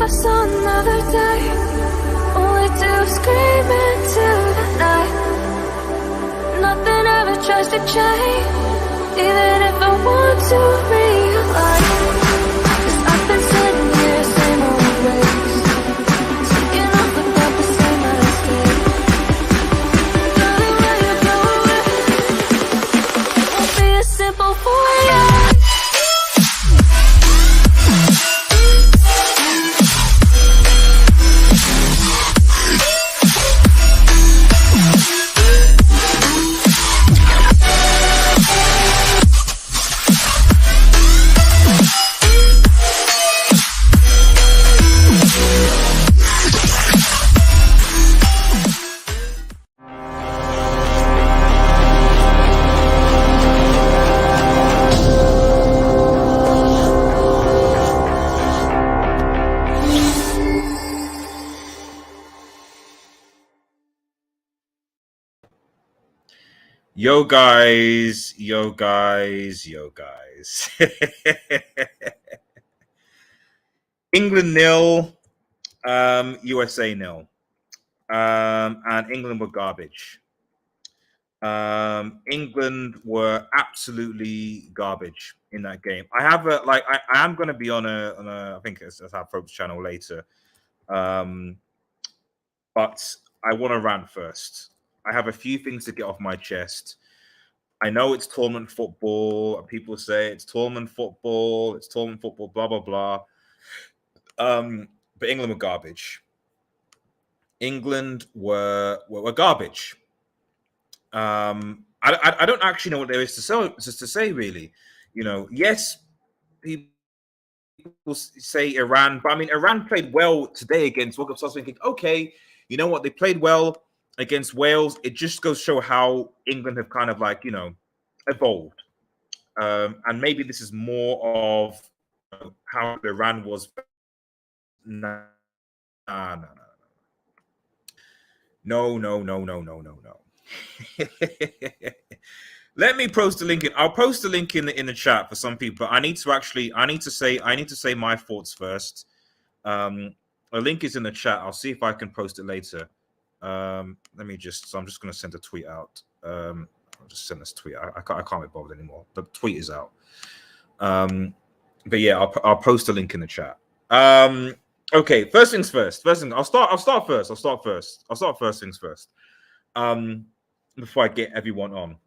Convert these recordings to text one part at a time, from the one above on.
just another day. All we do is scream into the night. Nothing ever tries to change, even if I want to realize. 'Cause I've been sitting here, same old ways, sticking up about the same mistake. Darling, when you go away, it won't be as simple for you. Yo guys. England 0, USA 0. And England were garbage. England were absolutely garbage in that game. I have I am going to be on a I think it's our folks channel later. But I want to rant first. I have a few things to get off my chest. I know it's tournament football. People say it's tournament football, blah, blah, blah. But England were garbage. England were garbage. I don't actually know what there is to say, really. You know, yes, people say Iran, but I mean, Iran played well today against World Cup. So I was thinking, okay, you know what? They played well against Wales. It just goes to show how England have kind of evolved. And maybe this is more of how Iran was. No. Let me post the link in. I'll post the link in the chat for some people. I need to say my thoughts first. A link is in the chat. I'll see if I can post it later. I'm just going to send a tweet out. I'll just send this tweet. I can't be bothered anymore. The tweet is out. But yeah, I'll post a link in the chat. Okay, first things first. I'll start first things first. Before I get everyone on.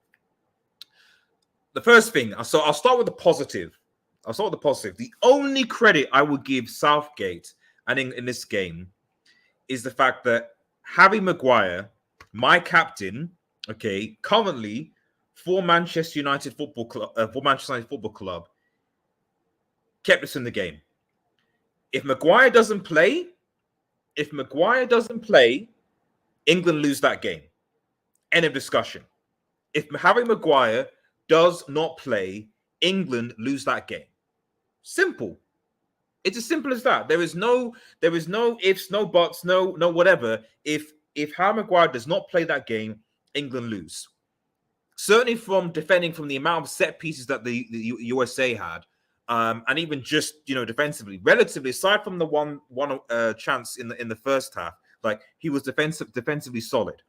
The first thing, I'll start with the positive. The only credit I would give Southgate and in this game is the fact that Harry Maguire, my captain, okay, currently for Manchester United Football Club, kept us in the game. If Maguire doesn't play, England lose that game. End of discussion. If Harry Maguire does not play, England lose that game. Simple. It's as simple as that. There is no ifs, no buts, no whatever. If Harry Maguire does not play that game, England lose. Certainly from defending from the amount of set pieces that the USA had, and even just defensively, relatively aside from the one chance in the first half, he was defensively solid.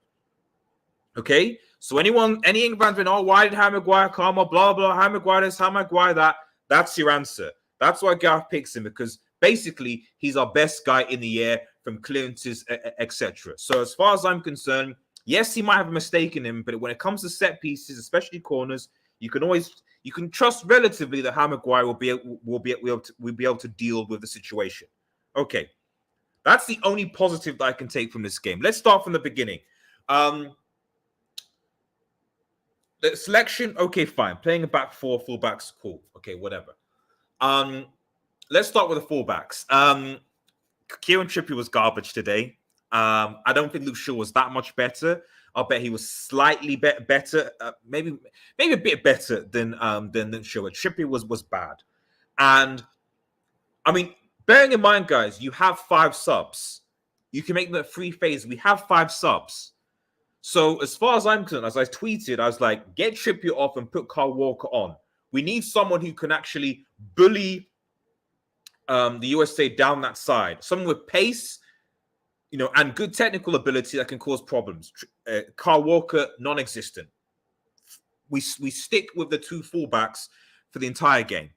Okay, so any England fans been, why did Harry Maguire come up, blah blah, Harry Maguire this, Harry Maguire that? That's your answer. That's why Gareth picks him, because basically he's our best guy in the air from clearances, etc. So as far as I'm concerned, yes, he might have a mistake in him, but when it comes to set pieces, especially corners, you can trust relatively that Harry Maguire will be able to deal with the situation. Okay, that's the only positive that I can take from this game. Let's start from the beginning. The selection, okay, fine. Playing a back four, fullbacks, cool. Okay, whatever. Let's start with the fullbacks. Kieran Trippier was garbage today. I don't think Luke Shaw was that much better. I'll bet he was slightly better, maybe a bit better than Shaw. Trippier was bad. And I mean, bearing in mind, guys, you have 5 subs. You can make them 3 phases. We have 5 subs. So as far as I'm concerned, as I tweeted, I was like, get Trippier off and put Kyle Walker on. We need someone who can actually bully the USA down that side. Someone with pace, and good technical ability that can cause problems. Carl Walker, non-existent. We stick with the 2 fullbacks for the entire game.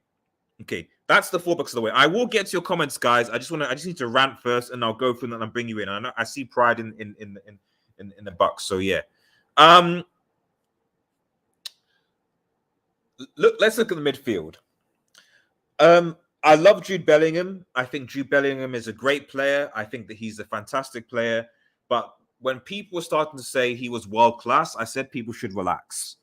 Okay, that's the fullbacks of the way. I will get to your comments, guys. I just need to rant first, and I'll go through them and bring you in. I see pride in the Bucks. So yeah. Let's look at the midfield. I love Jude Bellingham. I think Jude Bellingham is a great player. I think that he's a fantastic player. But when people were starting to say he was world class, I said people should relax.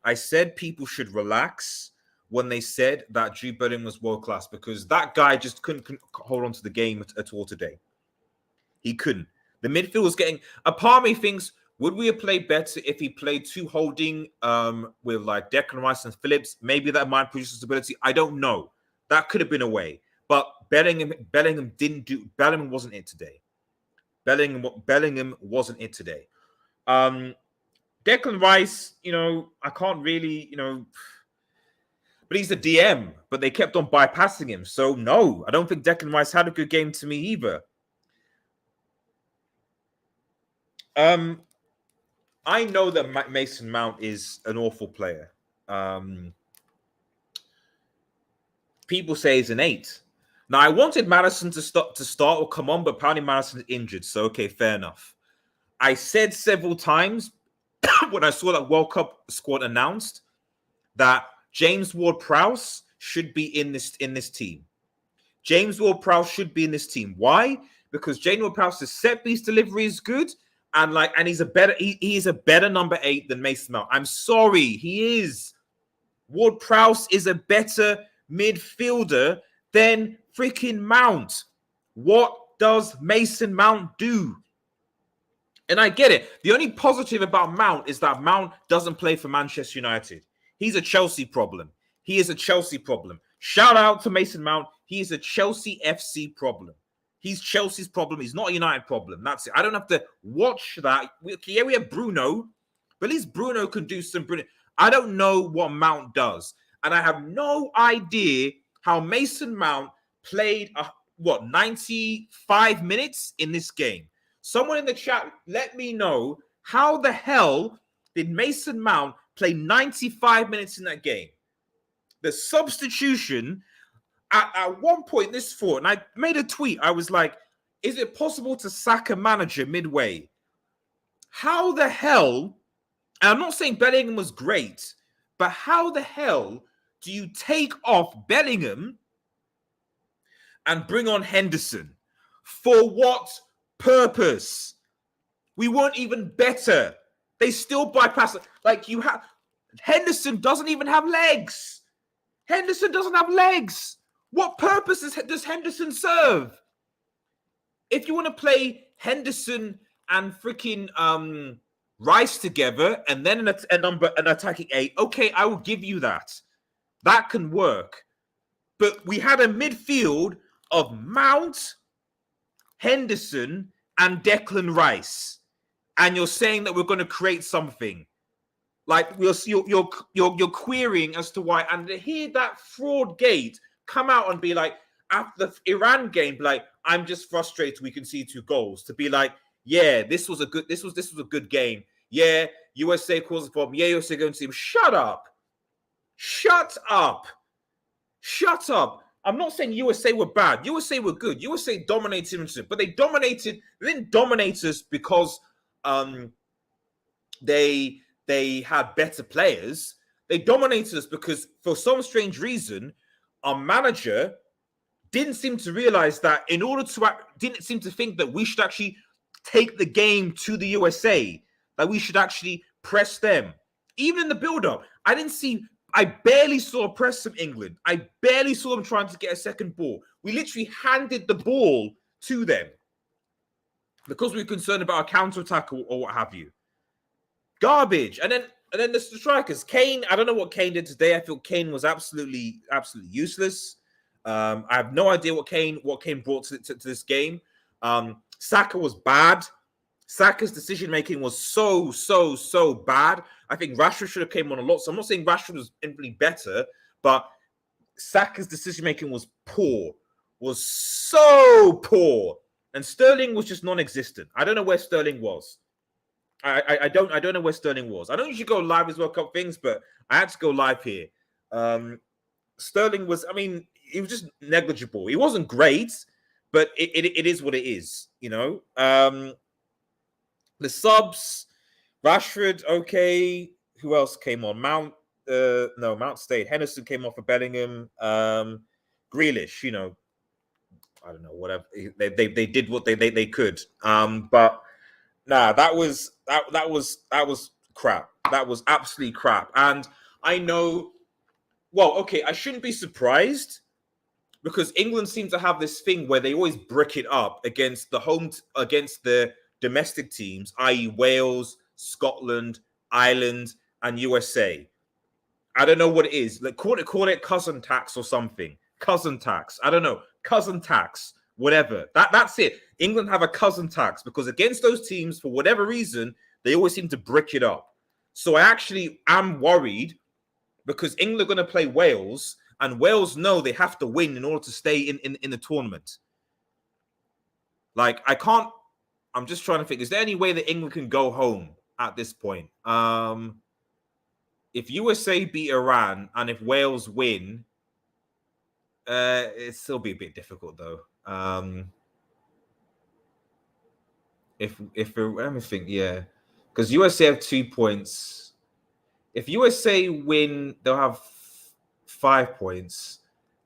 I said people should relax when they said that Jude Bellingham was world class, because that guy just couldn't hold on to the game at all today. He couldn't. The midfield was getting. A part of me thinks, would we have played better if he played 2 holding with like Declan Rice and Phillips? Maybe that might produce stability. I don't know. That could have been a way. But Bellingham didn't do. Bellingham wasn't it today. Bellingham wasn't it today. Declan Rice, I can't really, but he's a DM. But they kept on bypassing him. So no, I don't think Declan Rice had a good game to me either. I know that Mason Mount is an awful player. People say he's an 8. Now, I wanted Madison to start or come on, but apparently Madison's injured. So, okay, fair enough. I said several times when I saw that World Cup squad announced that James Ward-Prowse should be in this team. James Ward-Prowse should be in this team. Why? Because James Ward-Prowse's set-piece delivery is good. And he's a better number 8 than Mason Mount. I'm sorry, he is. Ward-Prowse is a better midfielder than freaking Mount. What does Mason Mount do? And I get it. The only positive about Mount is that Mount doesn't play for Manchester United. He's a Chelsea problem. He is a Chelsea problem. Shout out to Mason Mount. He is a Chelsea FC problem. He's Chelsea's problem. He's not a United problem. That's it. I don't have to watch that. We have Bruno, but at least Bruno can do some brilliant. I don't know what Mount does. And I have no idea how Mason Mount played, 95 minutes in this game. Someone in the chat, let me know, how the hell did Mason Mount play 95 minutes in that game? The substitution... At one point, this thought, and I made a tweet. I was like, is it possible to sack a manager midway? How the hell, and I'm not saying Bellingham was great, but how the hell do you take off Bellingham and bring on Henderson? For what purpose? We weren't even better. They still bypass it. Like Henderson doesn't even have legs. Henderson doesn't have legs. What purpose does Henderson serve? If you want to play Henderson and freaking Rice together and then an attacking 8, okay, I will give you that. That can work. But we had a midfield of Mount, Henderson, and Declan Rice. And you're saying that we're going to create something. Like you're querying as to why. And to hear that fraud gate come out and be like, after the Iran game, like, I'm just frustrated we can see 2 goals. To be like, yeah, this was a good game. Yeah, USA caused a problem. Yeah, USA going to see him. Shut up. Shut up. Shut up. I'm not saying USA were bad. USA were good. USA dominated, but they didn't dominate us because they had better players. They dominated us because for some strange reason, our manager didn't seem to realize that didn't seem to think that we should actually take the game to the USA, that we should actually press them. Even in the build-up, I barely saw a press from England. I barely saw them trying to get a second ball. We literally handed the ball to them because we were concerned about a counter-attack or what have you. Garbage. And then the strikers. Kane, I don't know what Kane did today. I feel Kane was absolutely useless. I have no idea what Kane brought to this game. Saka was bad. Saka's decision-making was so bad. I think Rashford should have came on a lot. So I'm not saying Rashford was infinitely better, but Saka's decision making was poor, was so poor, and Sterling was just non-existent. I don't know where Sterling was. I don't know where Sterling was. I don't usually go live as World Cup things, but I had to go live here. Sterling was, I mean, he was just negligible. He wasn't great, but it is what it is, you know. The subs, Rashford, okay. Who else came on? Mount stayed. Henderson came off for Bellingham. Grealish, you know, I don't know, whatever. They did what they could. But nah, that was crap. That was absolutely crap. And I know, well, okay, I shouldn't be surprised because England seem to have this thing where they always brick it up against against the domestic teams, i.e., Wales, Scotland, Ireland, and USA. I don't know what it is. Like call it cousin tax or something. Cousin tax. I don't know. Cousin tax. Whatever. That's it. England have a cousin tax because against those teams, for whatever reason, they always seem to brick it up. So I actually am worried because England are going to play Wales, and Wales know they have to win in order to stay in the tournament. Like, I'm just trying to think, is there any way that England can go home at this point? If USA beat Iran and if Wales win, it'll still be a bit difficult though. If let me think, yeah, because USA have 2 points. If USA win, they'll have 5 points,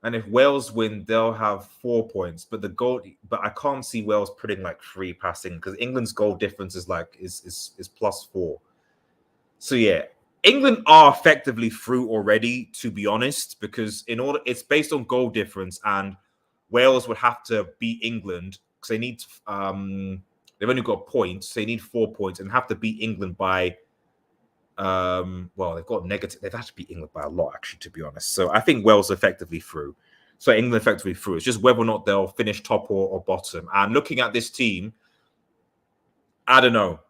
and if Wales win, they'll have 4 points. But I can't see Wales putting like 3 passing because England's goal difference is +4. So yeah, England are effectively through already, to be honest, because it's based on goal difference, and Wales would have to beat England because they need they've only got points, so they need 4 points and have to beat England by they've got negative. They've had to beat England by a lot, actually, to be honest. So I think Wales effectively through. So England effectively through. It's just whether or not they'll finish top or bottom. And looking at this team, I don't know.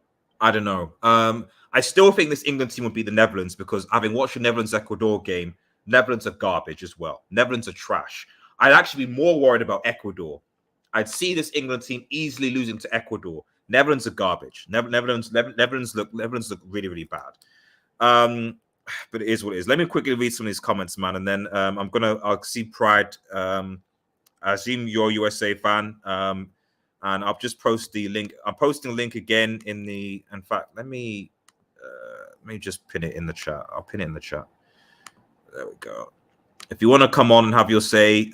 I still think this England team would beat the Netherlands because having watched the Netherlands-Ecuador game, Netherlands are garbage as well. Netherlands are trash. I'd actually be more worried about Ecuador. I'd see this England team easily losing to Ecuador. Netherlands are garbage. Netherlands look really, really bad. But it is what it is. Let me quickly read some of these comments, man, and then I'll see Pride. I assume you're a USA fan. And I'll just post the link. I'm posting a link again in fact, let me just pin it in the chat. I'll pin it in the chat. There we go. If you want to come on and have your say,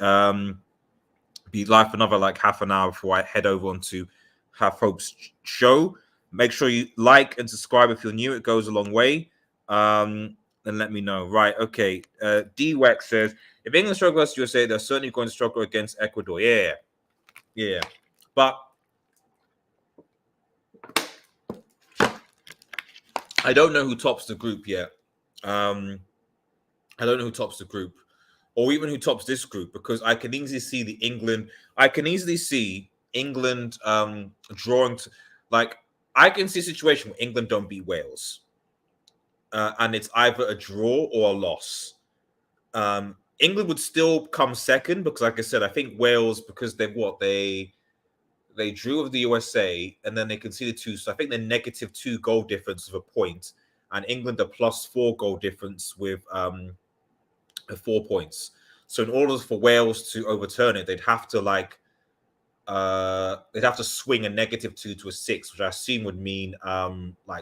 be live for another like half an hour before I head over onto Have Hope's show. Make sure you like and subscribe if you're new. It goes a long way. And let me know. Right, okay. D-Wex says, if England struggle against USA, they're certainly going to struggle against Ecuador. Yeah. But I don't know who tops the group yet. I don't know who tops the group or even who tops this group because I can easily see England drawing I can see a situation where England don't beat Wales. And it's either a draw or a loss. England would still come second because, like I said, I think Wales, because they drew with the USA and then they conceded 2. So I think they're -2 goal difference of a point. And England are +4 goal difference with 4 points. So in order for Wales to overturn it, they'd have to swing a -2 to a 6, which I assume would mean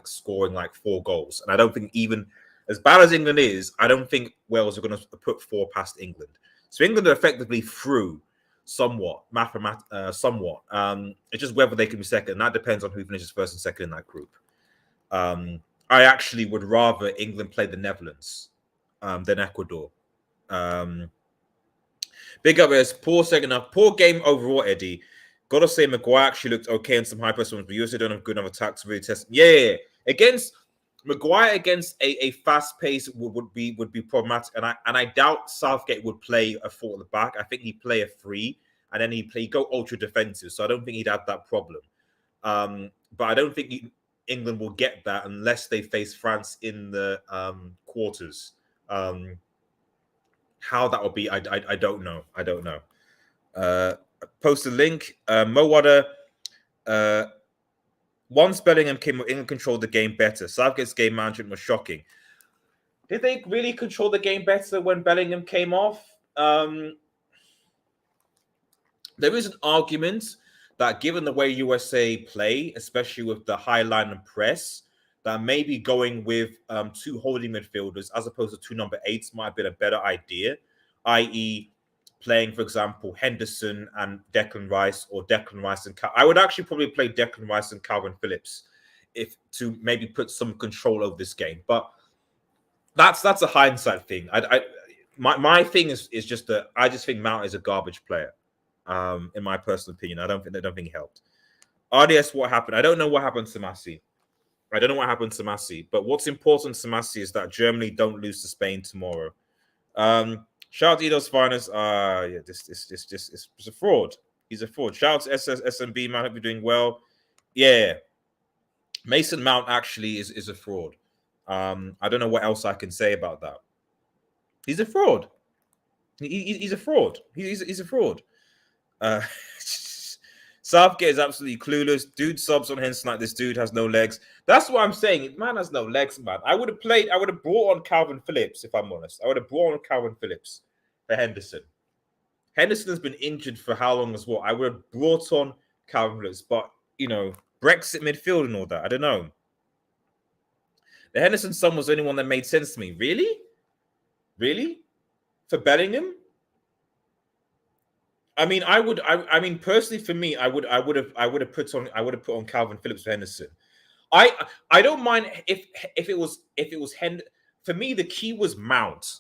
scoring 4 goals. And I don't think, even as bad as England is, I don't think Wales are going to put 4 past England. So England are effectively through somewhat. It's just whether they can be second. And that depends on who finishes first and second in that group. I actually would rather England play the Netherlands than Ecuador. Big up as poor second half. Poor game overall, Eddie. Gotta say, Maguire actually looked okay in some high press ones, but you also don't have good enough attacks to really test. Yeah. Against Maguire, against a fast pace would be problematic, and I doubt Southgate would play a 4 at the back. I think he'd play a 3, and then he'd go ultra defensive. So I don't think he'd have that problem. But I don't think England will get that unless they face France in the quarters. How that will be, I don't know. I don't know. Post a link. Mo Wada. Once Bellingham came, England controlled the game better. Southgate's game management was shocking. Did they really control the game better when Bellingham came off? There is an argument that given the way USA play, especially with the high line and press, that maybe going with two holding midfielders as opposed to two number 8s might have been a better idea, i.e. playing, for example, Henderson and Declan Rice, or Declan Rice and I would actually probably play Declan Rice and Calvin Phillips if to maybe put some control over this game. But that's a hindsight thing. My thing is just that I just think Mount is a garbage player. In my personal opinion, I don't think he helped. RDS, what happened? I don't know what happened to Massi. But what's important to Massi is that Germany don't lose to Spain tomorrow. Shout out to Edo's finest. Yeah, this is a fraud. He's a fraud. Shout out to SMB, man. Hope you're doing well. Yeah. Mason Mount actually is a fraud. I don't know what else I can say about that. He's a fraud. He's a fraud. He's a fraud. Southgate is absolutely clueless. Dude subs on Henderson like this dude has no legs. That's what I'm saying. Man has no legs, man. I would have brought on Calvin Phillips, if I'm honest. I would have brought on Calvin Phillips for Henderson. Henderson has been injured for how long as well? I would have brought on Calvin Phillips, but, Brexit midfield and all that. I don't know. The Henderson son was the only one that made sense to me. Really? Really? For Bellingham? I mean, personally for me, I would have put on Calvin Phillips for Henderson. I don't mind if it was for me, the key was Mount.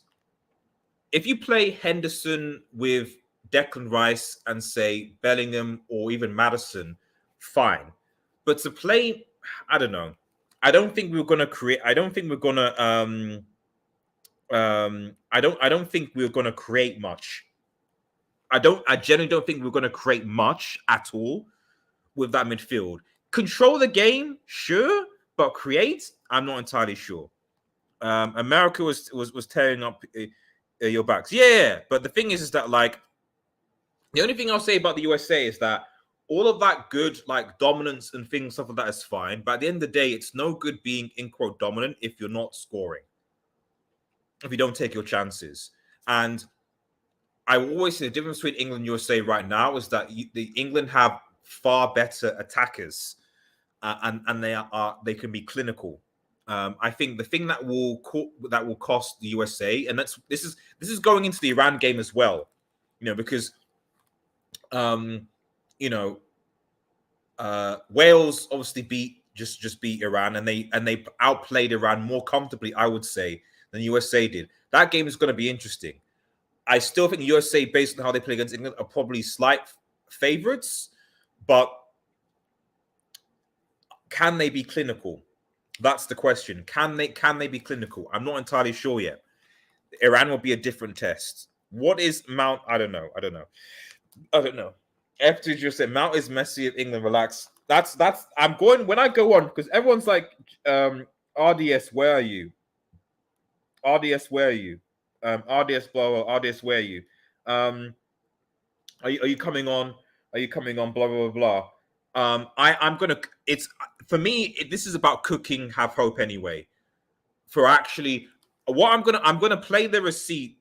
If you play Henderson with Declan Rice and say Bellingham or even Maddison, fine. But to play, I don't know. I don't think we're gonna create. I don't think we're gonna. I don't think we're gonna create much. I generally don't think we're going to create much at all with that midfield. Control the game, sure, but create, I'm not entirely sure. America was tearing up your backs. Yeah, but the thing is that, like, the only thing I'll say about the USA is that all of that good, like, dominance and things, stuff like that is fine. But at the end of the day, it's no good being, in quote, dominant if you're not scoring, if you don't take your chances. And I always say the difference between England and USA right now is that the England have far better attackers, and they can be clinical. I think the thing that will cost the USA, and this is going into the Iran game as well, because Wales obviously beat Iran, and they outplayed Iran more comfortably, I would say, than USA did. That game is going to be interesting. I still think USA, based on how they play against England, are probably slight favorites, but can they be clinical? That's the question. Can they be clinical? I'm not entirely sure yet. Iran will be a different test. What is Mount? I don't know. F2 just said Mount is Messi of England. Relax. That's. I'm going when I go on because everyone's like, RDS, where are you? RDS, where are you? RDS, blah, blah, RDS, where are you? Are you coming on? Are you coming on? Blah, blah, blah, blah. I'm gonna. It's for me. This is about cooking. Have hope anyway. For actually, what I'm gonna play the receipt.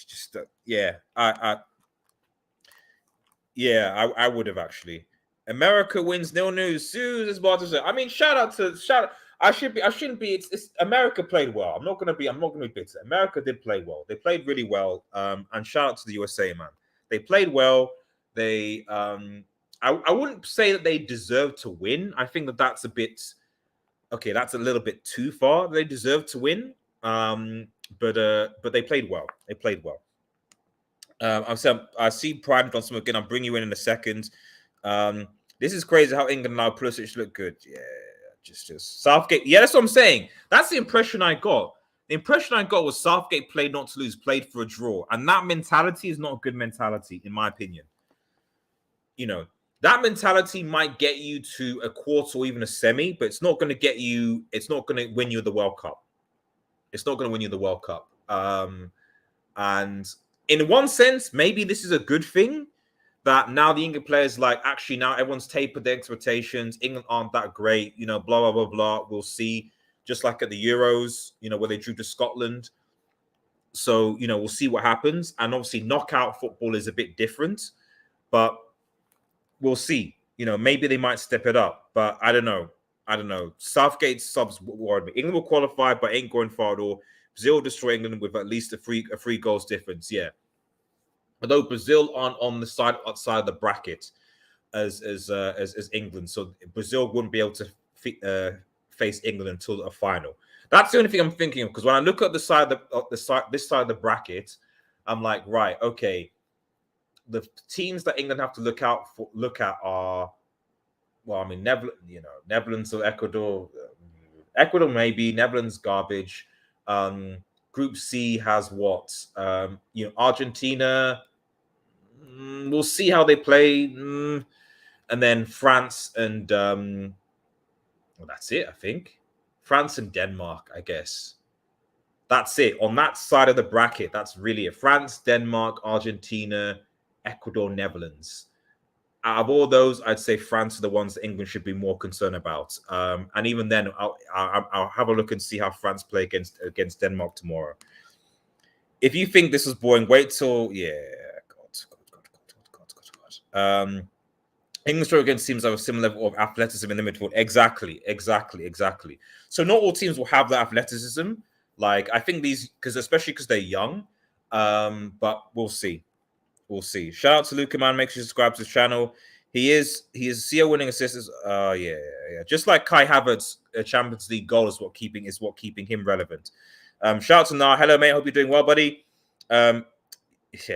Just yeah. I would have actually. America wins 0-0. I mean, shout out. I shouldn't be. It's America played well. I'm not gonna be bitter. America did play well. They played really well. And shout out to the USA, man. They played well. They I wouldn't say that they deserve to win. I think that's a bit okay. That's a little bit too far. They deserve to win. But they played well. They played well. I see Prime Johnson again. I'll bring you in a second. This is crazy how England now Pulisic look good. Yeah. Just Southgate. Yeah, that's what I'm saying. That's the impression I got. The impression I got was Southgate played not to lose, played for a draw. And that mentality is not a good mentality, in my opinion. That mentality might get you to a quarter or even a semi, but it's not going to win you the World Cup. It's not going to win you the World Cup. And in one sense, maybe this is a good thing that now the England players actually now everyone's tapered their expectations. England aren't that great, blah blah blah blah. We'll see, just like at the Euros, where they drew to Scotland. So we'll see what happens. And obviously, knockout football is a bit different, but we'll see. Maybe they might step it up, but I don't know. Southgate's subs worried me. England will qualify, but ain't going far at all. Brazil destroy England with at least a three goals difference. Yeah. Although Brazil aren't on the outside of the bracket as England, so Brazil wouldn't be able to face England until a final. That's the only thing I'm thinking of, because when I look at this side of the bracket, I'm like, right, okay. The teams that England have to look at are, well, I mean, Netherlands or Ecuador. Ecuador maybe, Netherlands garbage. Group C has what? Argentina. We'll see how they play, and then France and well, that's it. I think France and Denmark. I guess that's it on that side of the bracket. That's really it. France, Denmark, Argentina, Ecuador, Netherlands. Out of all those, I'd say France are the ones that England should be more concerned about. And even then, I'll have a look and see how France play against Denmark tomorrow. If you think this is boring, wait till England struggle against teams that have a similar level of athleticism in the midfield. Exactly. So not all teams will have that athleticism. I think these, especially because they're young. But we'll see. Shout out to Luca, man. Make sure you subscribe to his channel. He is CEO winning assists. Yeah. Just like Kai Havertz's Champions League goal is what keeping him relevant. Shout out to Nar. Hello, mate. Hope you're doing well, buddy. Yeah,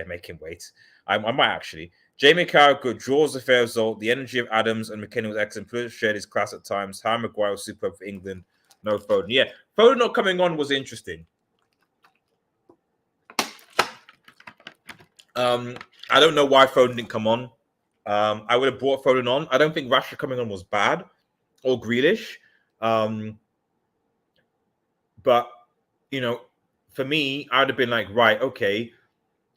make him wait. I might actually. Jamie Carragher, good. Draws a fair result. The energy of Adams and McKenna was excellent. Pulisic shared his class at times. Harry Maguire was superb for England. No Foden. Yeah, Foden not coming on was interesting. I don't know why Foden didn't come on. I would have brought Foden on. I don't think Rashford coming on was bad, or Grealish. But for me, I would have been like, right, okay.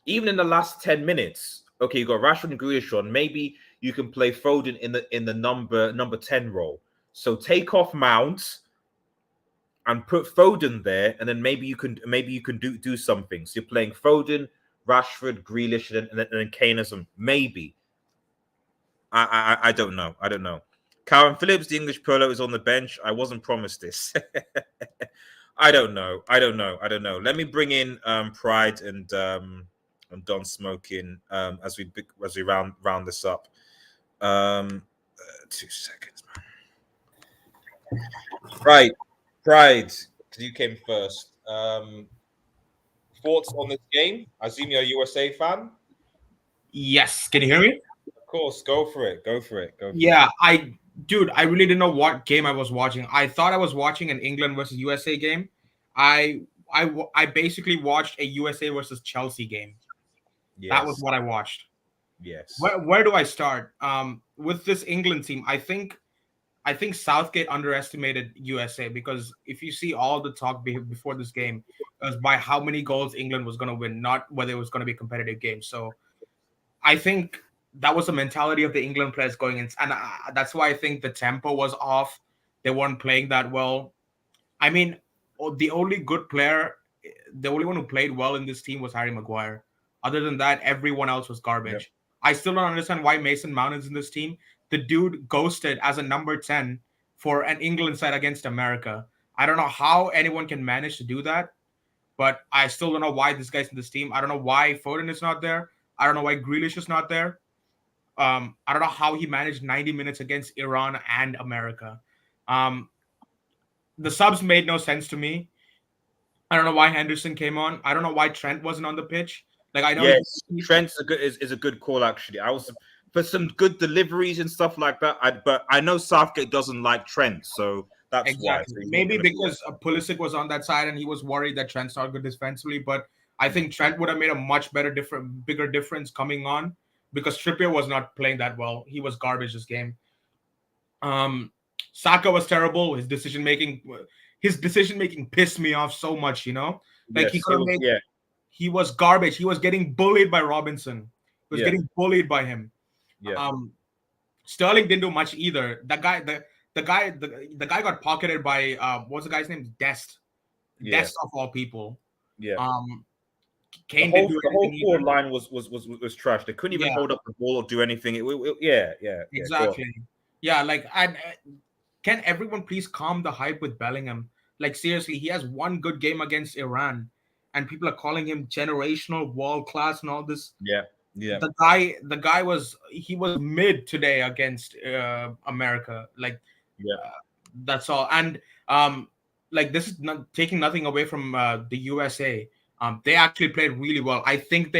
Even in the last 10 minutes, okay, you got Rashford and Grealish on. Maybe you can play Foden in the number 10 role. So take off Mount and put Foden there, and then maybe you can do something. So you're playing Foden, Rashford, Grealish, and then Kane or some. Maybe. I don't know. Karen Phillips, the English Polo, is on the bench. I wasn't promised this. I don't know. Let me bring in Pride and Don Smoking as we round this up. 2 seconds, man. Pride, because you came first. Thoughts on this game? I assume you're a USA fan. Yes. Can you hear me? Of course. Go for it. Yeah, I really didn't know what game I was watching. I thought I was watching an England versus USA game. I basically watched a USA versus Chelsea game. Yes. That was what I watched. Yes. Where do I start? With this England team, I think Southgate underestimated USA, because if you see all the talk before this game, it was by how many goals England was going to win, not whether it was going to be a competitive game. So I think that was the mentality of the England players going in. And that's why I think the tempo was off. They weren't playing that well. I mean, the only one who played well in this team was Harry Maguire. Other than that, everyone else was garbage. Yep. I still don't understand why Mason Mount is in this team. The dude ghosted as a number 10 for an England side against America. I don't know how anyone can manage to do that, but I still don't know why this guy's in this team. I don't know why Foden is not there. I don't know why Grealish is not there. I don't know how he managed 90 minutes against Iran and America. The subs made no sense to me. I don't know why Henderson came on. I don't know why Trent wasn't on the pitch. I know. Yes, Trent's is a good call, actually. I was for some good deliveries and stuff like that. But I know Southgate doesn't like Trent, so that's exactly why. Maybe because Pulisic was on that side and he was worried that Trent's not good defensively. But I think Trent would have made a much bigger difference coming on, because Trippier was not playing that well. He was garbage this game. Saka was terrible. His decision making pissed me off so much. Yes, he could have made. Yeah. he was garbage. He was getting bullied by Robinson. He was Yeah. getting bullied by him. Yeah. Sterling didn't do much either. The guy got pocketed by what's the guy's name? Dest. Yeah. Dest of all people. Yeah. Kane didn't do The whole anything forward either. line was trash. They couldn't even Yeah. hold up the ball or do anything. Yeah. Exactly. Yeah, like can everyone please calm the hype with Bellingham? Like seriously, he has one good game against Iran, and people are calling him generational, world class, and all this. Yeah. Yeah. The guy was mid today against America. Like Yeah. that's all. And like this is not taking nothing away from the USA. They actually played really well. I think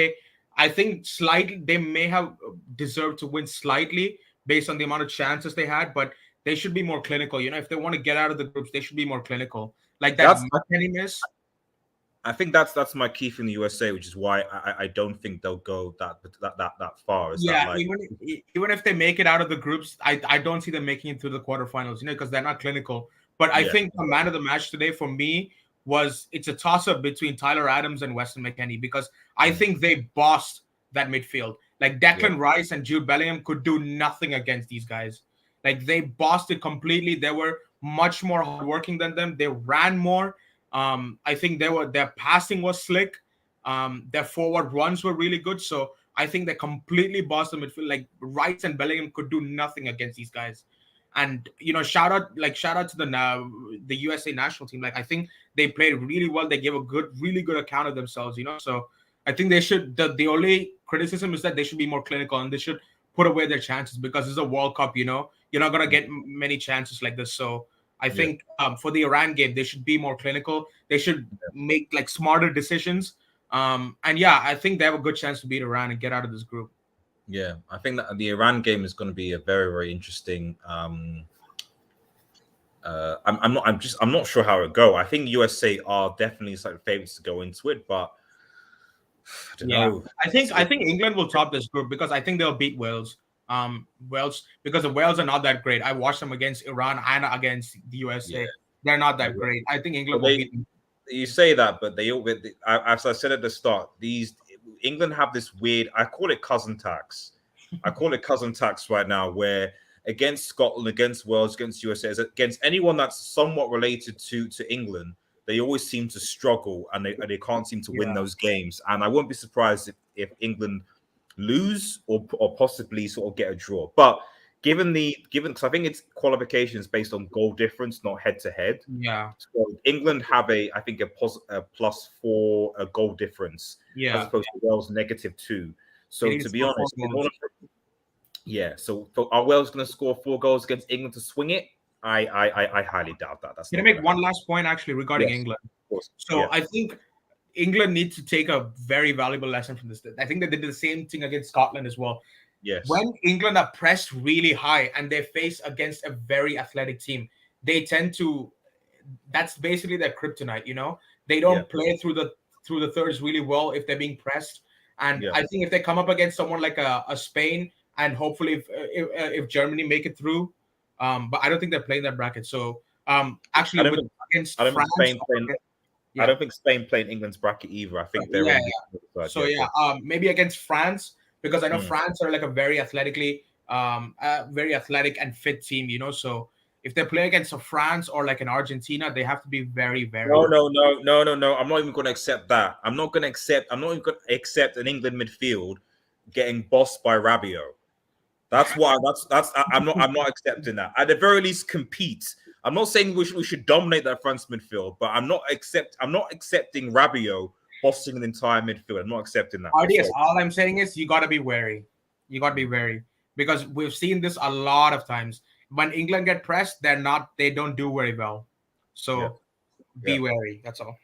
slightly they may have deserved to win slightly based on the amount of chances they had, but they should be more clinical. You know, if they want to get out of the groups, they should be more clinical. Like that McKennie miss. I think that's my key for the USA, which is why I don't think they'll go that far. Even if they make it out of the groups, I don't see them making it through the quarterfinals, you know, because they're not clinical. But I think the man of the match today for me it's a toss-up between Tyler Adams and Weston McKennie, because I think they bossed that midfield. Like Declan Rice and Jude Bellingham could do nothing against these guys. Like they bossed it completely. They were much more hardworking than them. They ran more. I think their passing was slick. Their forward runs were really good. So I think they completely bossed the midfield. Like Rice and Bellingham could do nothing against these guys. And you know, shout out to the USA national team. Like I think they played really well. They gave really good account of themselves. You know, so I think they should. The only criticism is that they should be more clinical and they should put away their chances, because it's a World Cup. You know, you're not gonna get many chances like this. So I think for the Iran game, they should be more clinical. They should make like smarter decisions. And yeah, I think they have a good chance to beat Iran and get out of this group. Yeah, I think that the Iran game is going to be a very, very interesting. I'm not sure how it go. I think USA are definitely like favorites to go into it, but I don't know. I think England will top this group because I think they'll beat Wales. Wales, because the Wales are not that great. I watched them against Iran and against the USA. They're not that great. I think England will beat them. You say that, but as I said at the start, England have this weird, I call it cousin tax. I call it cousin tax right now, where against Scotland, against Wales, against USA, against anyone that's somewhat related to England, they always seem to struggle and they can't seem to win those games. And I wouldn't be surprised if England lose or possibly sort of get a draw. But given because I think it's qualifications based on goal difference, not head to head. Yeah. So England have a +4 goal difference, as opposed to Wales -2. So to be honest, so are Wales going to score 4 goals against England to swing it? I highly doubt that. Can I make one last point actually regarding England? So I think England needs to take a very valuable lesson from this. I think they did the same thing against Scotland as well. Yes. When England are pressed really high and they face against a very athletic team, they tend to. That's basically their kryptonite. You know, they don't play through the thirds really well if they're being pressed. And I think if they come up against someone like a Spain, and hopefully if Germany make it through, but I don't think they're playing that bracket. So actually, against France, I don't think Spain playing England's bracket either. I think they're maybe against France, because I know France are like a very athletic and fit team, you know. So if they play against a France or like an Argentina, they have to be very, very. No. I'm not even going to accept that. I'm not even going to accept an England midfield getting bossed by Rabiot. I'm not accepting that. At the very least, compete. I'm not saying we should dominate that France midfield, but I'm not accepting Rabiot bossing an entire midfield. I'm not accepting that. All I'm saying is you got to be wary. You got to be wary, because we've seen this a lot of times. When England get pressed, they don't do very well. So be wary. That's all.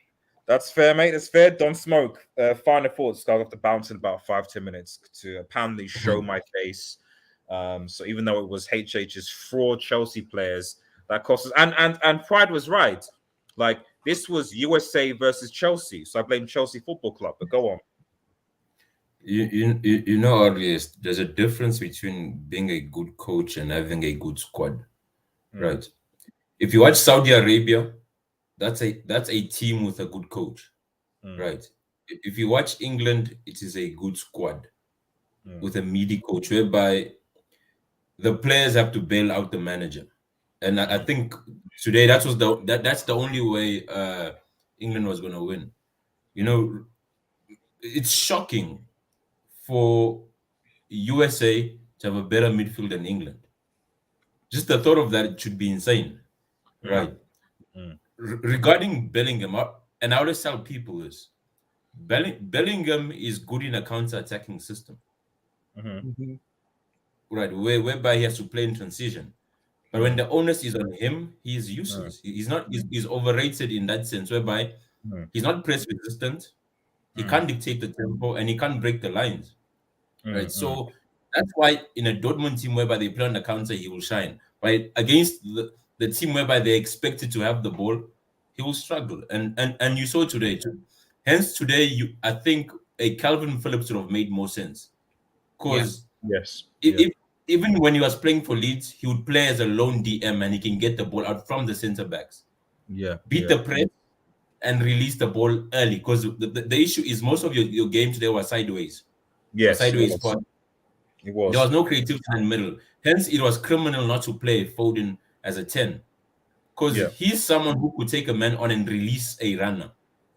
That's fair, mate. That's fair. Don't smoke. Final thoughts. I have to bounce in about 5-10 minutes to apparently show my face. So even though it was HH's fraud Chelsea players that cost us, and Pride was right. Like, this was USA versus Chelsea, so I blame Chelsea Football Club. But go on. You know, Audrey, there's a difference between being a good coach and having a good squad, right? If you watch Saudi Arabia, that's a team with a good coach, right? if you watch England, it is a good squad Mm. with a meaty coach, whereby the players have to bail out the manager. And I think today that's the only way England was going to win. You know, it's shocking for USA to have a better midfield than England. Just the thought of that should be insane, right? Mm. Regarding Bellingham, and I always tell people this: Bellingham is good in a counter-attacking system, Mhm. right? Whereby he has to play in transition. But when the onus is on him, he is useless. He's not. He's overrated in that sense, whereby Mm. he's not press resistant. He Mm. can't dictate the tempo, and he can't break the lines. Right. Mm. So that's why in a Dortmund team whereby they play on the counter, he will shine. But against the team whereby they expected to have the ball, he will struggle. And you saw today too. Hence today, I think a Calvin Phillips would have made more sense. Because Yes. if even when he was playing for Leeds, he would play as a lone DM and he can get the ball out from the centre backs. Yeah. Beat the press and release the ball early. Because the issue is most of your game today was sideways. Yes. Sideways It pass. was. There was no creativity in the middle. Hence, it was criminal not to play Foden as a 10. Because he's someone who could take a man on and release a runner.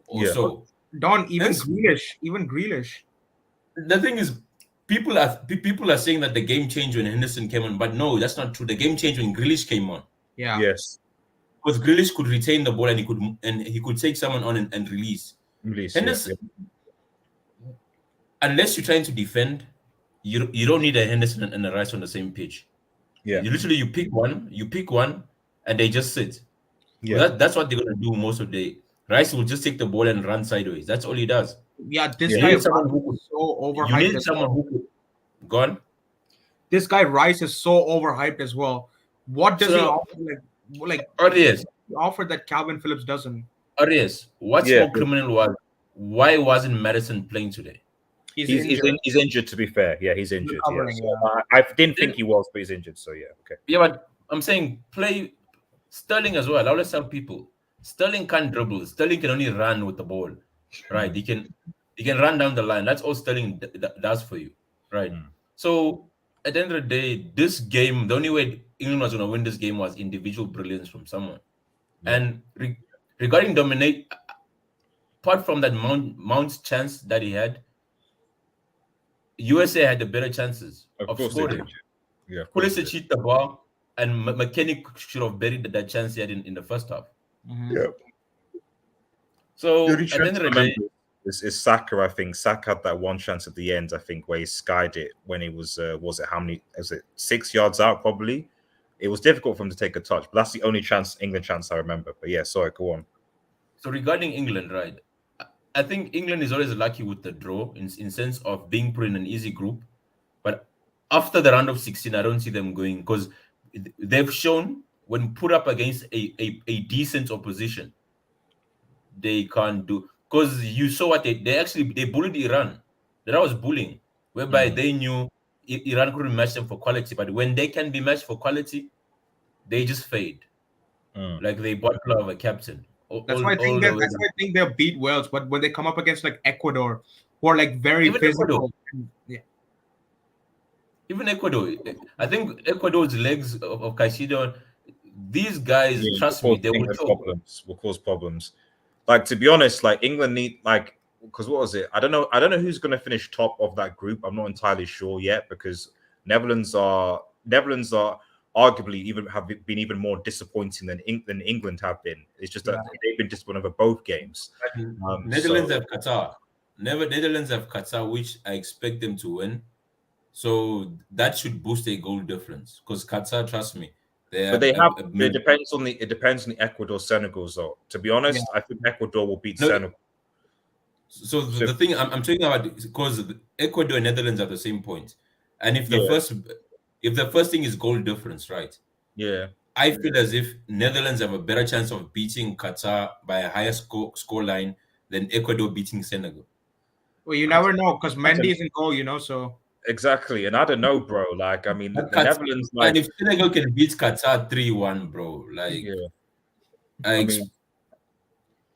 Also, Don, even Grealish. The thing is, people are saying that the game changed when Henderson came on, but no, that's not true. The game changed when Grealish came on. Yeah. Yes. Because Grealish could retain the ball and he could take someone on and release. Henderson, unless you're trying to defend, you don't need a Henderson and a Rice on the same pitch. Yeah. You pick one, and they just sit. Yeah. Well, that's what they're gonna do most of the day. Rice will just take the ball and run sideways. That's all he does. Yeah, this guy is so overhyped. You need someone who could go on. This guy Rice is so overhyped as well. What does he offer? Like Arias. He offered that Calvin Phillips doesn't. Arias, what's more criminal was why wasn't Madison playing today? He's injured, to be fair. Yeah, he's injured. I didn't think he was, but he's injured. So, yeah, okay. Yeah, but I'm saying play Sterling as well. I always tell people, Sterling can't dribble. Sterling can only run with the ball, right? He can run down the line. That's all Sterling does for you, right? So, at the end of the day, this game, the only way England was going to win this game was individual brilliance from someone. And regarding dominate, apart from that Mount's chance that he had, USA had the better chances of scoring. Yeah, Pulisic hit the ball, and McKennie should have buried that chance he had in the first half. Yeah. So at the end of the day, is Saka. I think Saka had that one chance at the end. I think where he skied it when he was it how many? Was it 6 yards out? Probably. It was difficult for him to take a touch, but that's the only England chance I remember. But yeah, sorry, go on. So regarding England, right? I think England is always lucky with the draw in sense of being put in an easy group. But after the round of 16, I don't see them going because they've shown when put up against a decent opposition, they can't do. Because you saw what they bullied Iran. That was bullying, whereby they knew Iran couldn't match them for quality. But when they can be matched for quality, they just fade. Like they bottle of a captain. That's why I think they'll beat Wales. But when they come up against like Ecuador, who are like very physical, even Ecuador, I think Ecuador's legs of Caicedo, these guys, trust me, they will cause problems. Like, to be honest, like England need because what was it? I don't know who's going to finish top of that group. I'm not entirely sure yet because Netherlands are arguably have been even more disappointing than England have been. It's just that they've been disappointed over both games. Netherlands have Qatar. Netherlands have Qatar, which I expect them to win. So that should boost their goal difference because Qatar, trust me, it depends on the Ecuador Senegal though. To be honest, I think Ecuador will beat Senegal. So the thing I'm talking about is because Ecuador and Netherlands are the same point, and if the first thing is goal difference, right? Yeah, I feel as if Netherlands have a better chance of beating Qatar by a higher score line than Ecuador beating Senegal. Well, you never know because Mendy is in goal, so. Exactly, and I don't know, bro. Like, I mean, the Netherlands. And if Senegal can beat Qatar 3-1, bro, like, that's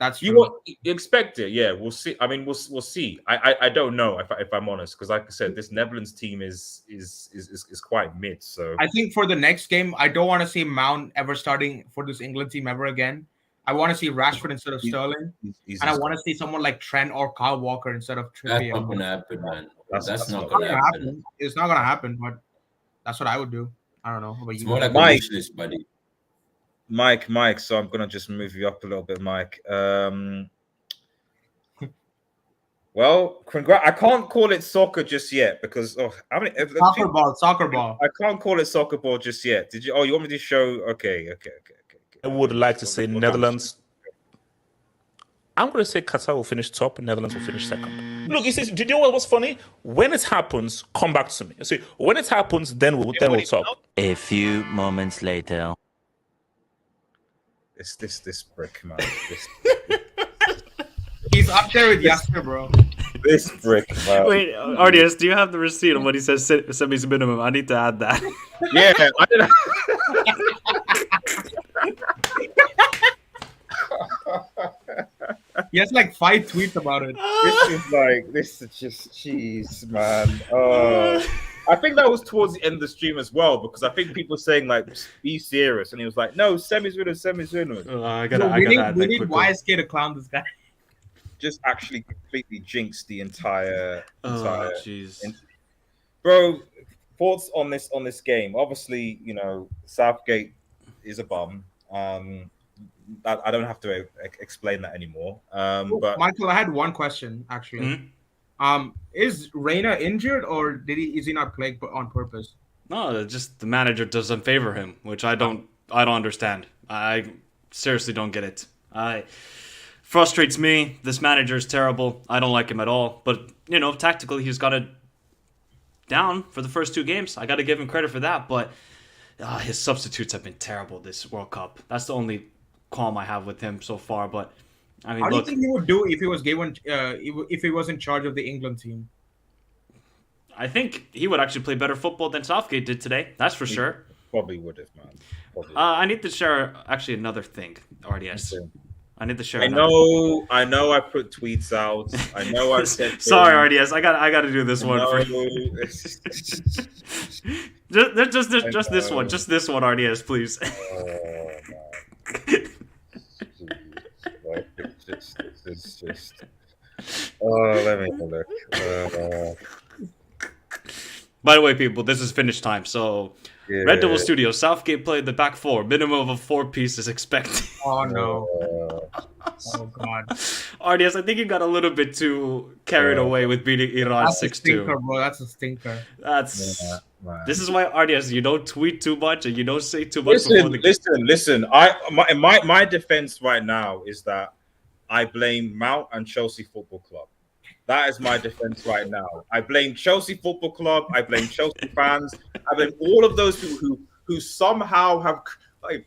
That's You true. you expect it, yeah. We'll see. I mean, we'll see. I don't know if I'm honest, because like I said, this Netherlands team is quite mid. So I think for the next game, I don't want to see Mount ever starting for this England team ever again. I want to see Rashford instead of Sterling, and I want to see someone like Trent or Kyle Walker instead of That's Trippier. not gonna happen, man. That's not It's not gonna gonna happen. happen. It's not gonna happen, but that's what I would do. I don't know. How about It's you more guys? like a Mike. wish list, buddy. Mike. So I'm gonna just move you up a little bit, Mike. Well, I can't call it soccer just yet because Soccer ball. I can't call it soccer ball just yet. Did you? Oh, you want me to show? Okay. I would like to say Netherlands. I'm going to say Qatar will finish top and Netherlands will finish second. Look, did you know what's funny? When it happens, come back to me. See, when it happens, then we'll talk. A few moments later. This brick, man. He's up there with Yasser, bro. This brick, man. Wait, RDS, do you have the receipt of what he says semis minimum? I need to add that. Yeah, I didn't. He has like 5 tweets about it. This is just jeez, man. I think that was towards the end of the stream as well, because I think people were saying like, "Be serious," and he was like, "No, semis winner." I So gotta we need add that quickly. YSK to clown this guy. Just actually completely jinxed the entire. Oh, jeez. Bro, thoughts on this game? Obviously, you know Southgate is a bum. I don't have to explain that anymore. But Michael, I had one question actually. Is Reina injured or is he not playing on purpose? No, just the manager doesn't favor him, which I don't understand. I seriously don't get it. Frustrates me. This manager is terrible. I don't like him at all. But you know, tactically, he's got it down for the first 2 games. I got to give him credit for that. But his substitutes have been terrible this World Cup. That's the only qualm I have with him so far. But I mean, how do you think he would do if he was given if he was in charge of the England team? I think he would actually play better football than Southgate did today. That's for sure. Probably would have, man. I need to share actually another thing, RDS. I need to share. I know. I put tweets out. I know. I said. Sorry, RDS. I got to do this one for you. just this one. Just this one, RDS, please. Let me look. By the way, people, this is finish time. So, Yeah. Red Devil Studios, Southgate played the back 4. Minimum of 4 pieces expected. Oh no! Oh god! RDS, I think you got a little bit too carried away with beating Iran That's a 6-2. stinker, bro. That's a stinker. This is why RDS, you don't tweet too much and you don't say too much before the game. Listen. My defense right now is that I blame Mount and Chelsea Football Club. That is my defense right now. I blame Chelsea Football Club. I blame Chelsea fans. I blame all of those people who somehow have like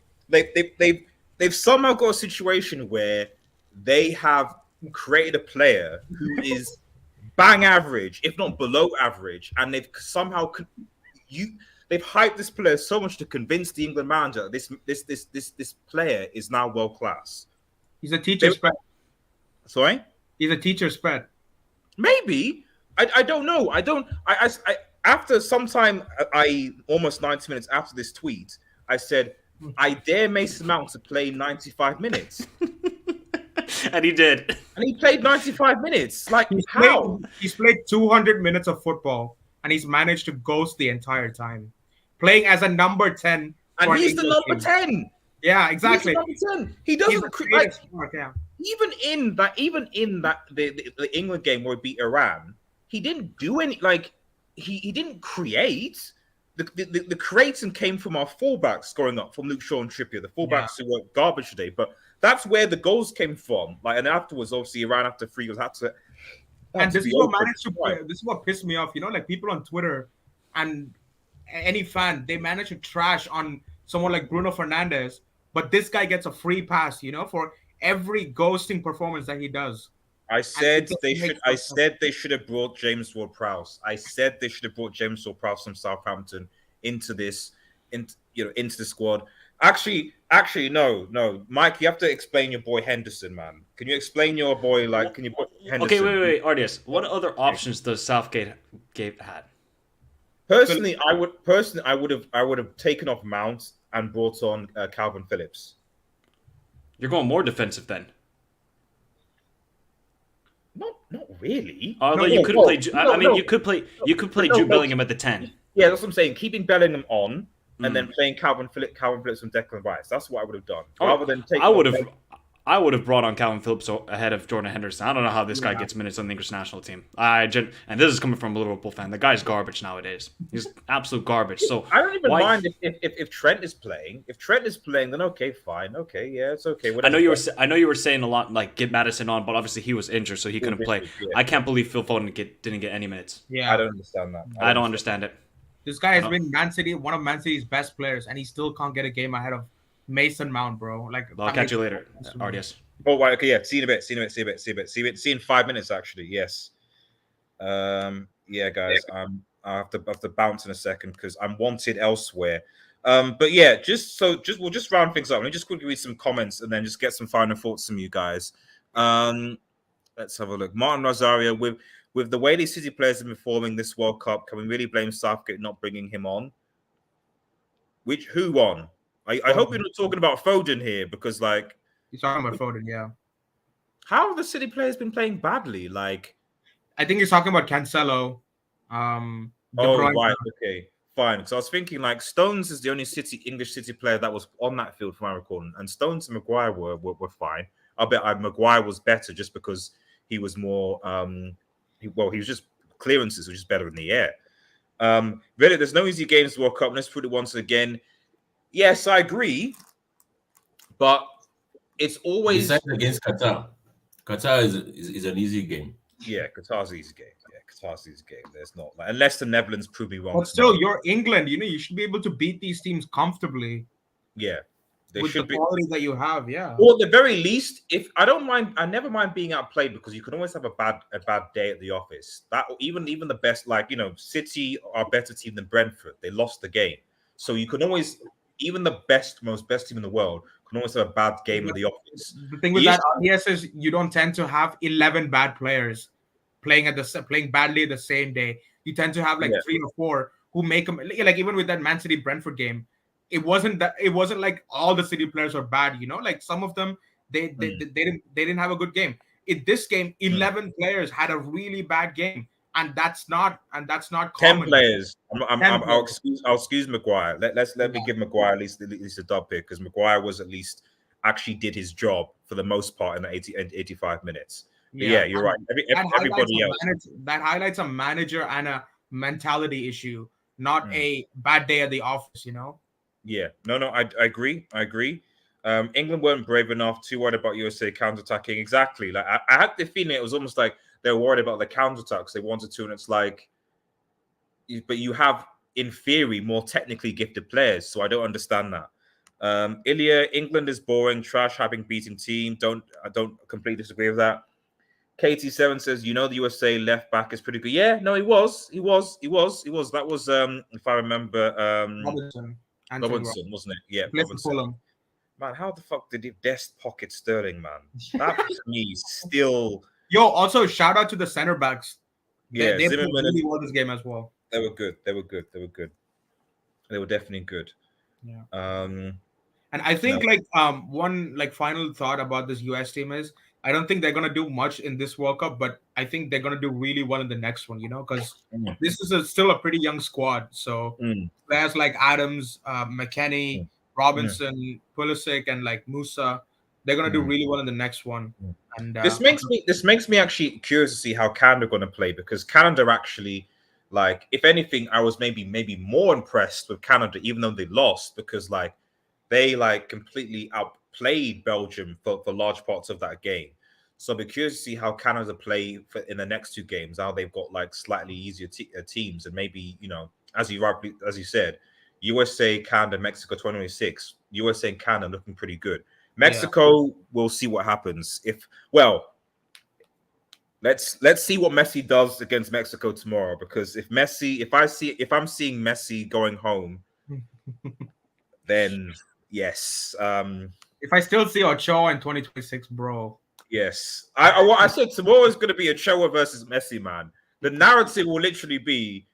they've somehow got a situation where they have created a player who is bang average, if not below average, and they've somehow they've hyped this player so much to convince the England manager this player is now world class. He's a teacher's pet. Sorry? He's a teacher's pet. Maybe. I don't know. I after some time, almost 90 minutes after this tweet, I said, I dare Mason Mount to play 95 minutes. And he did. And he played 95 minutes. Like, He's played 200 minutes of football, and he's managed to ghost the entire time. Playing as a number 10. And he's the number 10. Yeah, exactly. He's the number 10. He doesn't even in that the England game where he beat Iran, he didn't do any he didn't create. The creating came from our fullbacks scoring up from Luke Shaw and Trippier, the fullbacks who were garbage today. But that's where the goals came from. Like, and afterwards, obviously, Iran after 3 goals had to. And this is what managed to play. This is what pissed me off. You know, like people on Twitter and any fan, they manage to trash on someone like Bruno Fernandes, but this guy gets a free pass. You know, for every ghosting performance that he does. I said they should have brought James Ward-Prowse. I said they should have brought James Ward-Prowse from Southampton into the squad. Actually, no, Mike, you have to explain your boy Henderson, man. Can you explain your boy? Like, can you put Henderson? Okay, wait, Ardias. What other options does Southgate had? Personally, I would have taken off Mount and brought on Calvin Phillips. You're going more defensive then. Not really. Although you could play. You could play Jude Bellingham at the 10. Yeah, that's what I'm saying. Keeping Bellingham on and then playing Calvin Phillips and Declan Rice. That's what I would have done. Rather than taking. I would have brought on Calvin Phillips ahead of Jordan Henderson. I don't know how this guy gets minutes on the English national team. And this is coming from a Liverpool fan. The guy's garbage nowadays. He's absolute garbage. So I don't even mind if Trent is playing. If Trent is playing, then okay, fine, okay, yeah, it's okay. I know you were saying a lot like get Maddison on, but obviously he was injured, so he couldn't play. Yeah. I can't believe Phil Foden didn't get any minutes. Yeah, I don't understand that. I don't understand it. This guy has been one of Man City's best players, and he still can't get a game ahead of Mason Mount, bro. Like, I'll catch you later, RDS. Oh, right, okay, yeah. See you in a bit. See you in 5 minutes, actually. Yes. Yeah, guys. I have to bounce in a second because I'm wanted elsewhere. But yeah, we'll just round things up. Let me just quickly read some comments and then just get some final thoughts from you guys. Let's have a look. Martin Rosario, with the way these City players have been performing this World Cup, can we really blame Southgate not bringing him on? Who won? I hope you're not talking about Foden here because, like, he's talking about Foden, yeah. How have the City players been playing badly? Like, I think he's talking about Cancelo. Right, okay, fine. So I was thinking, like, Stones is the only English City player that was on that field, from my recording, and Stones and Maguire were fine. I bet Maguire was better just because he was more. He was just clearances, which is better in the air. Really, there's no easy games to World Cup. Let's put it once again. Yes, I agree, but it's always against Qatar. Qatar is an easy game. Yeah, Qatar's an easy game. Qatar's an easy game. There's not, like, unless the Netherlands prove me wrong. But still, you're England. You should be able to beat these teams comfortably. Yeah, they with should the quality that you have. Yeah. Or at the very least, if I don't mind, I never mind being outplayed because you can always have a bad day at the office. That even the best, like, City are a better team than Brentford. They lost the game, so you can always. Even the most best team in the world can always have a bad game at the office. The thing with that, yes, is you don't tend to have 11 bad players playing badly the same day. You tend to have 3 or 4 who make them. Like, even with that Man City Brentford game, it wasn't like all the City players are bad. Like, some of them they didn't have a good game. In this game, 11 players had a really bad game. And that's not common. 10 players. I'll excuse Maguire. Let me give Maguire at least a dub here because Maguire was at least actually did his job for the most part in the 85 minutes. Yeah, you're right. Everybody else. That highlights a manager and a mentality issue, not a bad day at the office. Yeah. No. I agree. England weren't brave enough. Too worried about USA counterattacking. Exactly. Like I had the feeling it was almost like they were worried about the counterattacks. They wanted to, and it's like, but you have, in theory, more technically gifted players. So I don't understand that. Ilya, England is boring, trash, having beating team. I don't completely disagree with that. KT7 says, the USA left back is pretty good. Yeah, no, he was. That was, if I remember, Robinson, wasn't it? Yeah, Robinson. Man, how the fuck did he Dest pocket Sterling, man? That to me still. Yo, also shout out to the center backs. Yeah, they played really well this game as well. They were good. They were definitely good. Yeah. And I think one final thought about this US team is I don't think they're gonna do much in this World Cup, but I think they're gonna do really well in the next one. Because this is still a pretty young squad. So players like Adams, McKennie, Robinson, Pulisic, and Musa, they're gonna do really well in the next one. And this makes me actually curious to see how Canada are gonna play because Canada actually, if anything, I was maybe more impressed with Canada, even though they lost, because they completely outplayed Belgium for large parts of that game. So I'll be curious to see how Canada play in the next 2 games. How they've got slightly easier teams, and maybe as you said, USA, Canada, Mexico 2026. USA and Canada looking pretty good. Mexico, we'll see what happens. Let's see what Messi does against Mexico tomorrow. Because if I'm seeing Messi going home, then Yes. If I still see Ochoa in 2026, bro. Yes. I said tomorrow is going to be Ochoa versus Messi, man. The narrative will literally be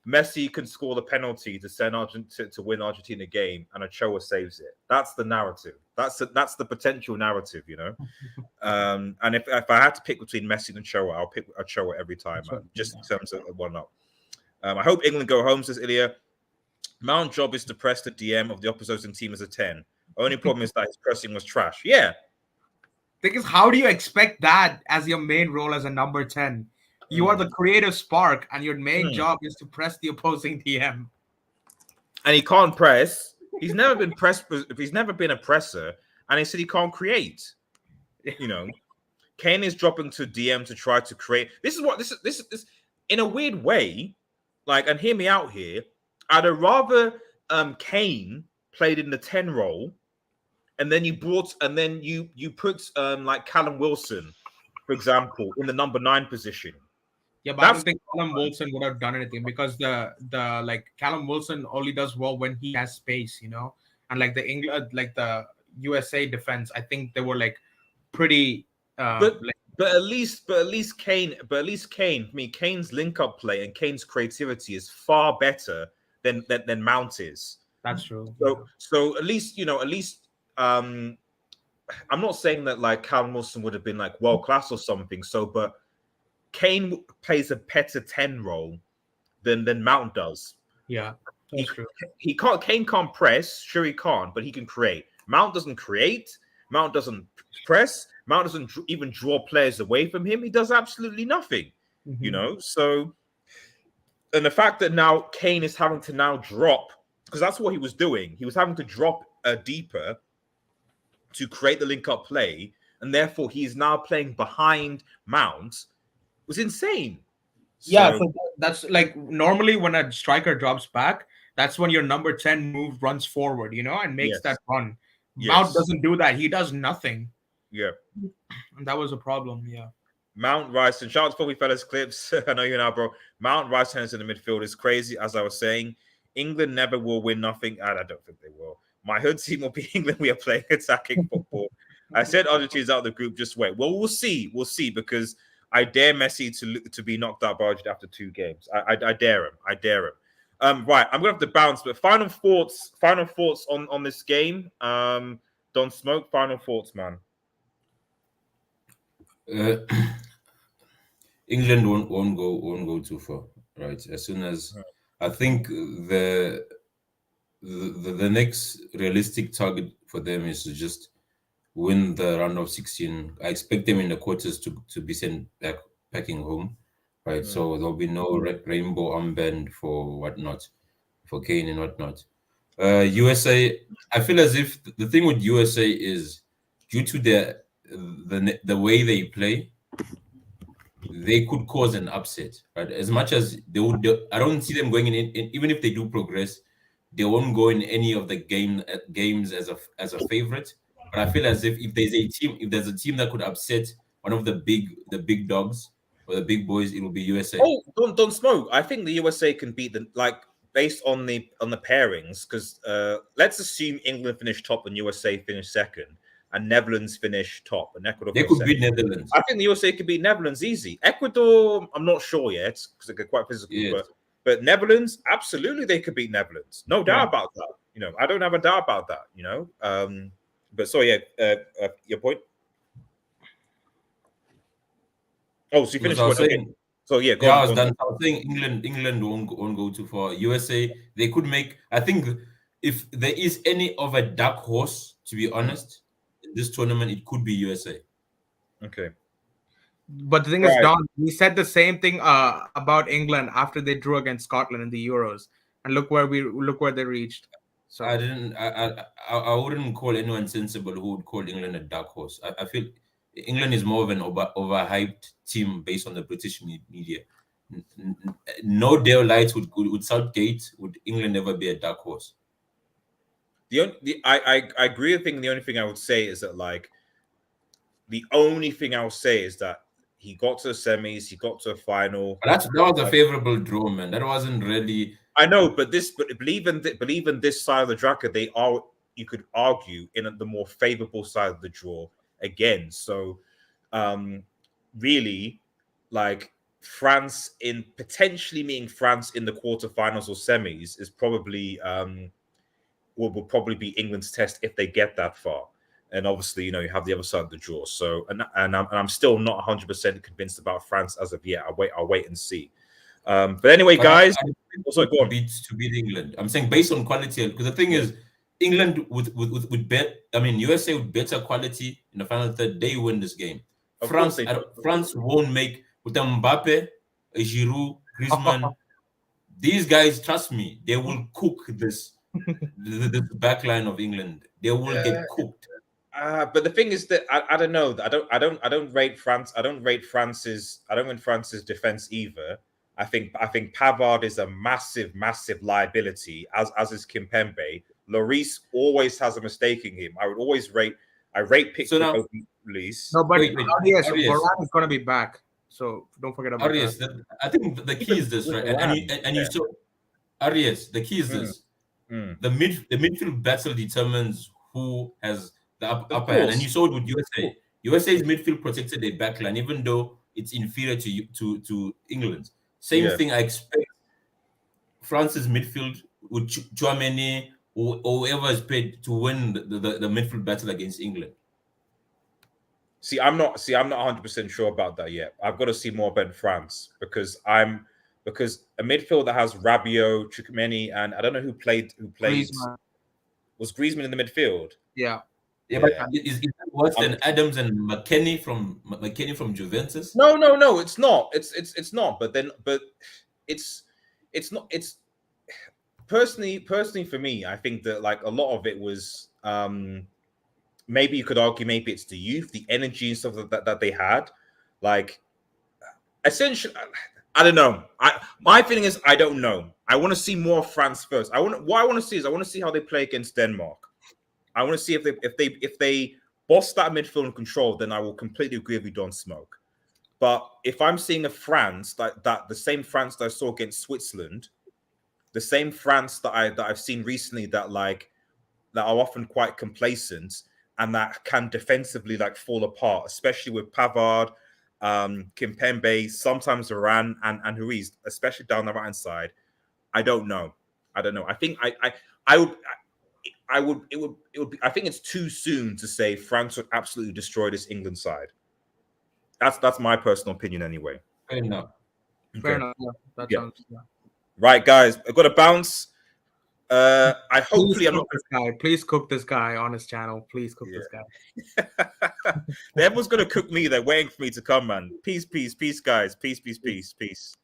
Messi can score the penalty to send Argentina to win Argentina game, and Ochoa saves it. That's the narrative. That's the potential narrative, you know. And if I had to pick between Messi and Ochoa, I'll pick Ochoa every time, man. Just in terms of 1-0. I hope England go home, says Ilya. Mount's job is to press the DM of the opposition team as a 10. Only problem is that his pressing was trash. Yeah. Thing is, how do you expect that as your main role as a number 10? You are the creative spark, and your main job is to press the opposing DM. And he can't press. He's never been pressed. He's never been a presser, and he said he can't create. You know, Kane is dropping to DM to try to create. This is in a weird way. Like, and hear me out here. I'd have rather Kane played in the 10 role, and then you put like Callum Wilson, for example, in the number 9 position. Yeah, but I don't think Callum Wilson would have done anything because the like Callum Wilson only does well when he has space, you know. And like the USA defense, I think they were like pretty. But at least Kane. I mean, Kane's link-up play and Kane's creativity is far better than Mount is. That's true. So at least I'm not saying that like Callum Wilson would have been like world class or something. So, but Kane plays a better 10 role than Mount does. Yeah, that's true. Kane can't press. Sure, he can't, but he can create. Mount doesn't create. Mount doesn't press. Mount doesn't even draw players away from him. He does absolutely nothing. You know. So, and the fact that now Kane is having to now drop, because that's what he was doing. He was having to drop deeper to create the link-up play, and therefore he is now playing behind Mount. Was insane. So that's like normally when a striker drops back, that's when your number 10 runs forward, you know, and makes that run. Mount doesn't do that. He does nothing. Yeah. And that was a problem. Yeah. Mount Rice and shout out to Bobby Fellas Clips. I know you now, bro. Mount Rice hands in the midfield is crazy. As I was saying, England never will win nothing. And I don't think they will. My hood team will be England. We are playing attacking football. I said Argentina's out of the group. Just wait. Well, we'll see. We'll see because I dare Messi to be knocked out by Argentina after 2 games. I dare him. I dare him. Right. I'm gonna have to bounce. But final thoughts on this game. Don't Smoke. Final thoughts, man. England won't go too far, right? As soon as I think the next realistic target for them is to just win the round of 16. I expect them in the quarters to be sent packing home, right? So there'll be no rainbow armband for whatnot, for Kane and whatnot. USA, I feel as if the thing with USA is due to the way they play, they could cause an upset, right? As much as they would, I don't see them going in even if they do progress, they won't go in any of the games as a favorite. But I feel as if there's a team that could upset one of the big dogs or the big boys, it will be USA. Oh, don't Smoke. I think the USA can beat them, like based on the pairings, because let's assume England finish top and USA finish second, and Netherlands finish top, and Ecuador. They could beat Netherlands. I think the USA could beat Netherlands easy. Ecuador, I'm not sure yet because they're quite physical, but Netherlands, absolutely, they could beat Netherlands. No doubt about that. You know, I don't have a doubt about that. You know, but so yeah, your point. Oh, so you finished. So yeah, go on, I was done. I was saying England won't go too far. USA, they could make. I think if there is any of a dark horse, to be honest, in this tournament, it could be USA. Okay. But the thing is, Don, we said the same thing about England after they drew against Scotland in the Euros, and look where they reached. So I wouldn't call anyone sensible who would call England a dark horse. I feel England is more of an overhyped team based on the British media. No Dale Lights with Southgate would England ever be a dark horse. I agree. I think the only thing I would say is that he got to the semis, he got to a final. But that was a favorable draw, man. That wasn't really. I know, but believe in this side of the tracker, they are argue in the more favorable side of the draw again. So really, like France in potentially meeting France in the quarterfinals or semis is probably will probably be England's test if they get that far. And obviously, you have the other side of the draw. So, and I'm still not 100% convinced about France as of yet. I'll wait and see. But anyway, guys, also go on to beat England. I'm saying based on quality, because the thing is, England would bet. I mean, USA with better quality in the final third, they win this game. France won't make with Mbappe, Giroud, Griezmann. These guys, trust me, they will cook this the back line of England. They will get cooked. But the thing is that I don't know. I don't rate France. I don't rate France's defense either. I think Pavard is a massive liability, as is Kimpembe. Lloris always has a mistake in him. I rate Pickford over Lloris. No, but Varane is going to be back. So don't forget about that. I think the key is this, right? And you saw Arias. The key is this: the midfield battle determines who has the upper hand. And you saw it with USA. USA's midfield protected their backline, even though it's inferior to England. Same thing. I expect France's midfield with Chouameni or whoever is paid to win the midfield battle against England. See, I'm not 100% sure about that yet. I've got to see more about France because a midfield that has Rabiot, Chouameni, and I don't know who played. Griezmann. Was Griezmann in the midfield? Yeah. But is that worse than Adams and McKennie from Juventus? No, it's not. It's not. But it's not. It's personally for me, I think that like a lot of it was maybe you could argue maybe it's the youth, the energy and stuff that they had. Like essentially, I don't know. My feeling is I don't know. I want to see more of France first. I want to see how they play against Denmark. I want to see if they boss that midfield and control, then I will completely agree with you, Don Smoke. But if I'm seeing a France that the same France that I saw against Switzerland, the same France that I've seen recently that are often quite complacent and that can defensively like fall apart, especially with Pavard, Kimpembe, sometimes Varane and Ruiz, especially down the right hand side. I don't know. I think I think it's too soon to say France would absolutely destroy this England side. That's my personal opinion anyway. Fair enough. Fair enough. Yeah, that sounds. Yeah. Right, guys, I've got to bounce. Please cook this guy on his channel. Please cook this guy. Everyone's gonna cook me. They're waiting for me to come, man. Peace, guys. Peace.